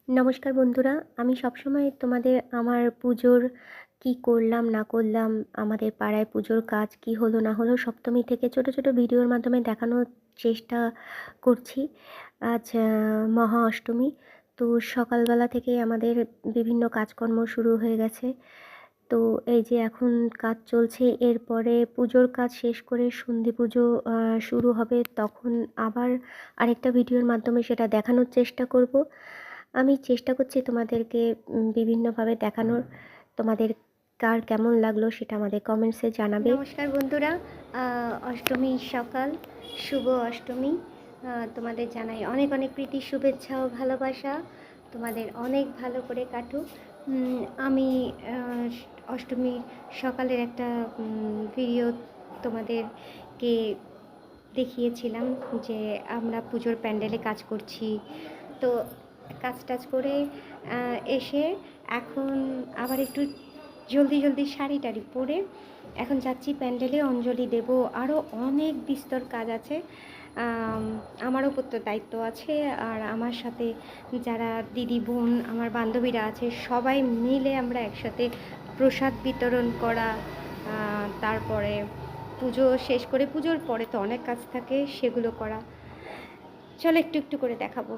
নমস্কার বন্ধুরা, আমি সবসময় তোমাদের আমার পুজোর কি করলাম না করলাম, আমাদের পাড়ায় পুজোর কাজ কি হলো না হলো সপ্তমী থেকে ছোট ছোট ভিডিওর মাধ্যমে দেখানোর চেষ্টা করছি। আজ মহা অষ্টমী। তো সকালবেলা থেকেই আমাদের বিভিন্ন কাজকর্ম শুরু হয়ে গেছে। তো এই যে এখন কাজ চলছে, এরপরে পুজোর কাজ শেষ করে সন্ধি পুজো শুরু হবে, তখন আবার আরেকটা ভিডিওর মাধ্যমে সেটা দেখানোর চেষ্টা করব। আমি চেষ্টা করছি তোমাদেরকে বিভিন্নভাবে দেখানোর। তোমাদের কার কেমন লাগলো সেটা আমাদের কমেন্টসে জানাবে। নমস্কার বন্ধুরা, অষ্টমীর সকাল, শুভ অষ্টমী। তোমাদের জানাই অনেক অনেক প্রীতি, শুভেচ্ছা ও ভালোবাসা। তোমাদের অনেক ভালো করে কাটুক। আমি অষ্টমীর সকালের একটা ভিডিও তোমাদেরকে দেখিয়েছিলাম যে আমরা পুজোর প্যান্ডেলে কাজ করছি। তো কাজ টাজ করে এসে এখন আবার একটু জলদি জলদি শাড়ি টাড়ি পরে এখন যাচ্ছি প্যান্ডেলে অঞ্জলি দেব। আরও অনেক বিস্তর কাজ আছে, আমার উপর তো দায়িত্ব আছে। আর আমার সাথে যারা দিদি বোন আমার বান্ধবীরা আছে, সবাই মিলে আমরা একসাথে প্রসাদ বিতরণ করা, তারপরে পুজো শেষ করে পুজোর পরে তো অনেক কাজ থাকে, সেগুলো করা। চলো একটু একটু করে দেখাবো।